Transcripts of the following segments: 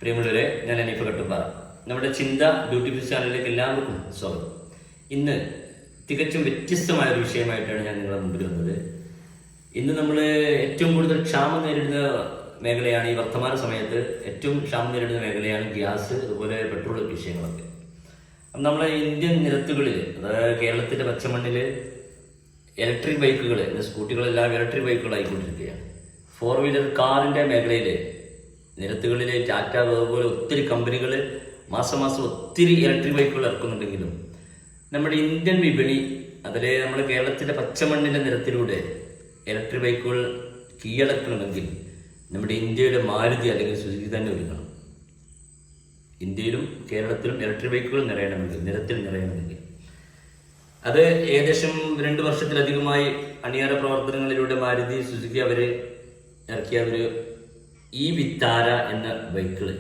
പ്രിയമുള്ളവരെ, ഞാൻ അനീഫ് കട്ടുപാറ. നമ്മുടെ ചിന്ത ബ്യൂട്ടിഫുൾ ചാനലിലേക്ക് എല്ലാവർക്കും സ്വാഗതം. ഇന്ന് തികച്ചും വ്യത്യസ്തമായ ഒരു വിഷയമായിട്ടാണ് ഞാൻ നിങ്ങളുടെ മുമ്പിൽ വന്നത്. ഇന്ന് നമ്മൾ ഏറ്റവും കൂടുതൽ ക്ഷാമം നേരിടുന്ന മേഖലയാണ്, ഈ വർത്തമാന സമയത്ത് ഏറ്റവും ക്ഷാമം നേരിടുന്ന മേഖലയാണ് ഗ്യാസ്, അതുപോലെ പെട്രോൾ വിഷയങ്ങളൊക്കെ. അപ്പം നമ്മളെ ഇന്ത്യൻ നിരത്തുകളിൽ, അതായത് കേരളത്തിൻ്റെ പച്ചമണ്ണിൽ ഇലക്ട്രിക് ബൈക്കുകൾ, സ്കൂട്ടികളെല്ലാം ഇലക്ട്രിക് ബൈക്കുകളായിക്കൊണ്ടിരിക്കുകയാണ്. 4 വീലർ കാറിൻ്റെ മേഖലയിൽ നിരത്തുകളിൽ ടാറ്റ അതുപോലെ ഒത്തിരി കമ്പനികൾ മാസം ഒത്തിരി ഇലക്ട്രിക് ബൈക്കുകൾ ഇറക്കുന്നുണ്ടെങ്കിലും നമ്മുടെ ഇന്ത്യൻ വിപണി, അതിലെ നമ്മുടെ കേരളത്തിൻ്റെ പച്ചമണ്ണിൻ്റെ നിരത്തിലൂടെ ഇലക്ട്രിക് ബൈക്കുകൾ കീഴടക്കണമെങ്കിൽ നമ്മുടെ ഇന്ത്യയുടെ മാരുതി അല്ലെങ്കിൽ സുസുക്കി തന്നെ ഒരുങ്ങണം. ഇന്ത്യയിലും കേരളത്തിലും ഇലക്ട്രിക് ബൈക്കുകൾ നിരത്തിൽ നിറയണമെങ്കിൽ അത് ഏകദേശം 2 വർഷത്തിലധികമായി അണിയറ പ്രവർത്തനങ്ങളിലൂടെ മാരുതി സുസുക്കി അവർ ഇറക്കിയ ഒരു ഈ വിത്താര എന്ന ബൈക്കുകൾ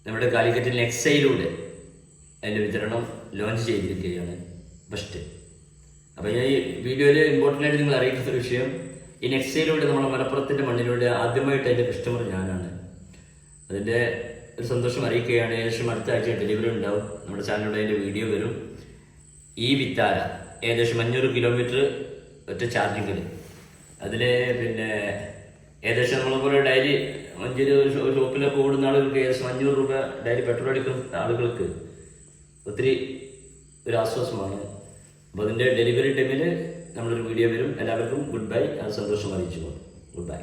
നമ്മുടെ കാലിക്കറ്റിൽ നെക്സയിലൂടെ അതിൻ്റെ വിതരണം ലോഞ്ച് ചെയ്തിരിക്കുകയാണ് ഫസ്റ്റ്. അപ്പോൾ ഞാൻ ഈ വീഡിയോയിൽ ഇമ്പോർട്ടൻ്റ് ആയിട്ട് നിങ്ങൾ അറിയിക്കുന്ന ഒരു വിഷയം, ഈ നെക്സയിലൂടെ നമ്മുടെ മലപ്പുറത്തിൻ്റെ മണ്ണിലൂടെ ആദ്യമായിട്ട് അതിൻ്റെ കസ്റ്റമർ ഞാനാണ്. അതിൻ്റെ ഒരു സന്തോഷം അറിയിക്കുകയാണ്. ഏകദേശം അടുത്ത ആഴ്ച ഡെലിവറി ഉണ്ടാവും. നമ്മുടെ ചാനലിലൂടെ അതിൻ്റെ വീഡിയോ വരും. ഈ വിത്താര ഏകദേശം 500 കിലോമീറ്റർ ഒറ്റ ചാർജിങ്ങിൽ, അതിൽ പിന്നെ ഏകദേശം നമ്മളെപ്പോലെ ഡെയിലി മഞ്ചേരി ഷോപ്പിലൊക്കെ ഓടുന്ന ആളുകൾക്ക് ഏകദേശം 500 രൂപ ഡെയിലി പെട്രോൾ അടിക്കുന്ന ആളുകൾക്ക് ഒത്തിരി ഒരു ആശ്വാസമാണ്. അപ്പോൾ അതിൻ്റെ ഡെലിവറി ടൈമിൽ നമ്മളൊരു വീഡിയോ വരും. എല്ലാവർക്കും ഗുഡ് ബൈ. അത് സന്തോഷം അറിയിച്ചു. Good bye.